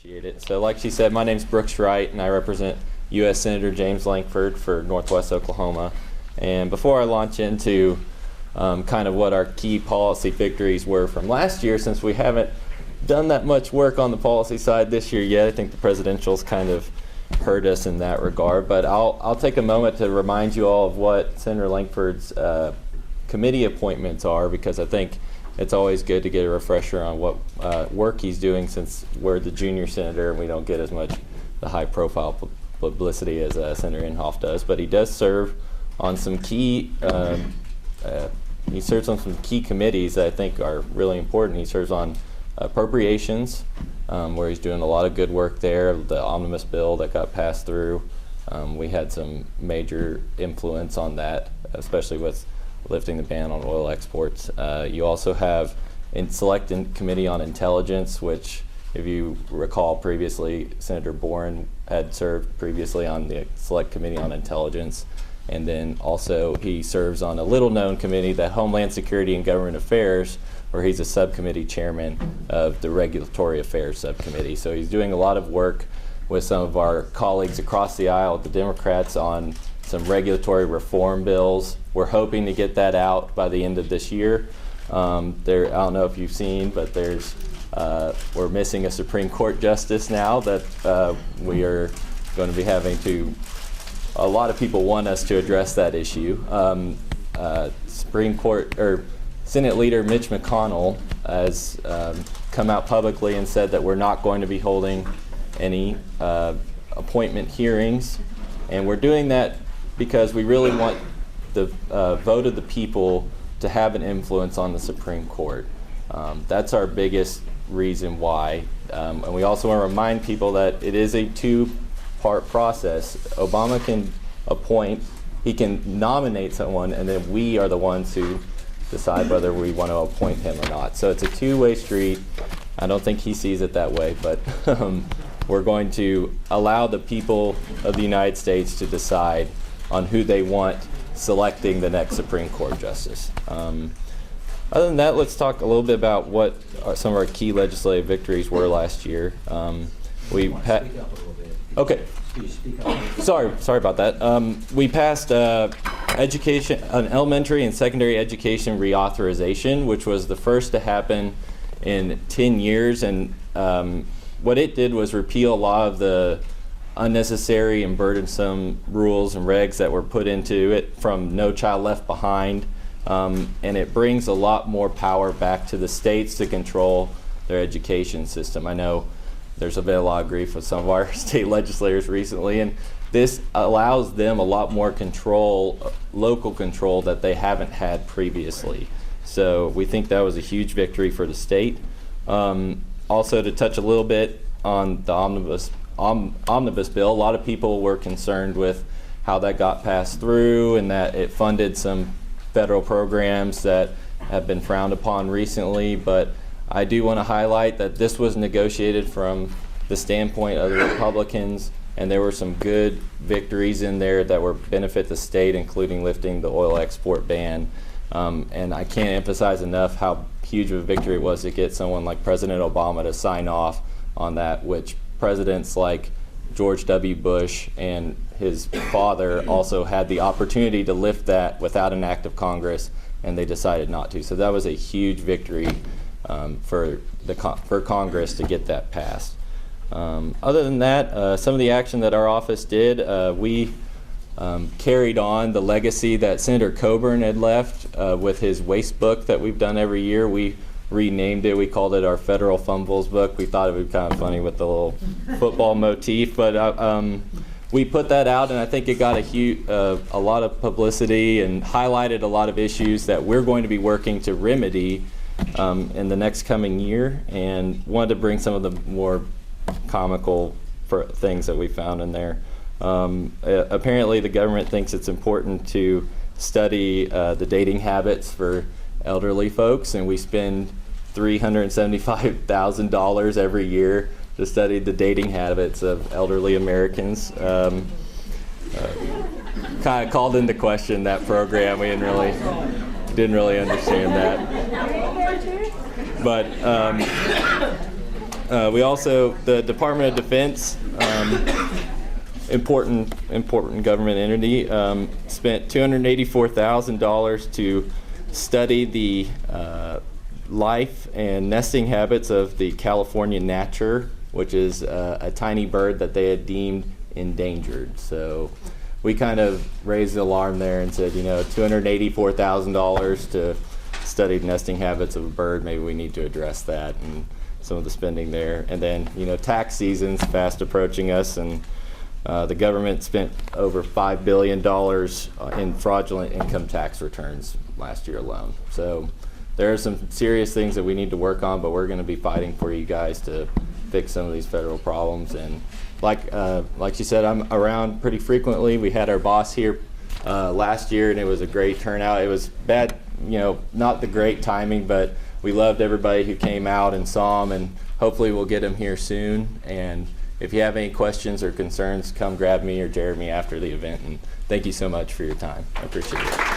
Appreciate it. So like she said, my name's Brookes Wright, and I represent U.S. Senator James Lankford for Northwest Oklahoma. And before I launch into kind of what our key policy victories were from last year, since we haven't done that much work on the policy side this year yet, I think the presidential's kind of hurt us in that regard. But I'll take a moment to remind you all of what Senator Langford's committee appointments are, because I think it's always good to get a refresher on what work he's doing, since we're the junior senator and we don't get as much the high profile publicity as Senator Inhofe does. But he does serve on some key he serves on some key committees that I think are really important. He serves on appropriations, where he's doing a lot of good work there. The Omnibus bill that got passed through, we had some major influence on that, especially with lifting the ban on oil exports. You also have Select Committee on Intelligence, which, if you recall previously, Senator Boren had served previously on the Select Committee on Intelligence. And then also he serves on a little known committee, the Homeland Security and Government Affairs, where he's a subcommittee chairman of the Regulatory Affairs Subcommittee. So he's doing a lot of work with some of our colleagues across the aisle, the Democrats, on some regulatory reform bills. We're hoping to get that out by the end of this year. I don't know if you've seen, but we're missing a Supreme Court justice now that we are going to be having to. A lot of people want us to address that issue. Supreme Court or Senate Leader Mitch McConnell has come out publicly and said that we're not going to be holding any appointment hearings, and we're doing that because we really want the vote of the people to have an influence on the Supreme Court. That's our biggest reason why. And we also want to remind people that it is a two-part process. Obama can appoint, he can nominate someone, and then we are the ones who decide whether we want to appoint him or not. So it's a two-way street. I don't think he sees it that way, but we're going to allow the people of the United States to decide on who they want selecting the next Supreme Court justice. Other than that, let's talk a little bit about what some of our key legislative victories were last year. Okay. Sorry about that. We passed an elementary and secondary education reauthorization, which was the first to happen in 10 years. And what it did was repeal a lot of the unnecessary and burdensome rules and regs that were put into it from No Child Left Behind. And it brings a lot more power back to the states to control their education system. I know there's been a lot of grief with some of our state legislators recently, and this allows them a lot more control, local control, that they haven't had previously. So we think that was a huge victory for the state. Also, to touch a little bit on the Omnibus bill, a lot of people were concerned with how that got passed through and that it funded some federal programs that have been frowned upon recently, but I do want to highlight that this was negotiated from the standpoint of the Republicans, and there were some good victories in there that were benefit the state, including lifting the oil export ban. And I can't emphasize enough how huge of a victory it was to get someone like President Obama to sign off on that, which presidents like George W. Bush and his father also had the opportunity to lift that without an act of Congress, and they decided not to. So that was a huge victory for Congress to get that passed. Other than that, some of the action that our office did, we carried on the legacy that Senator Coburn had left with his waste book that we've done every year. We renamed it. We called it our Federal Fumbles book. We thought it would be kind of funny with the little football motif, but we put that out, and I think it got a lot of publicity and highlighted a lot of issues that we're going to be working to remedy in the next coming year, and wanted to bring some of the more comical things that we found in there. Apparently the government thinks it's important to study the dating habits for elderly folks, and we spend $375,000 every year to study the dating habits of elderly Americans. Kind of called into question that program. We didn't really understand that. But We also, the Department of Defense, important government entity, spent $284,000 to study the life and nesting habits of the California gnatcher, which is a tiny bird that they had deemed endangered. So we kind of raised the alarm there and said, $284,000 to study the nesting habits of a bird, maybe we need to address that and some of the spending there. And then, tax season's fast approaching us, and the government spent over $5 billion in fraudulent income tax returns last year alone. So there are some serious things that we need to work on, but we're going to be fighting for you guys to fix some of these federal problems. And like she said, I'm around pretty frequently. We had our boss here last year, and it was a great turnout. It was bad, not the great timing, but we loved everybody who came out and saw him, and hopefully we'll get him here soon. And if you have any questions or concerns, come grab me or Jeremy after the event. And thank you so much for your time. I appreciate it.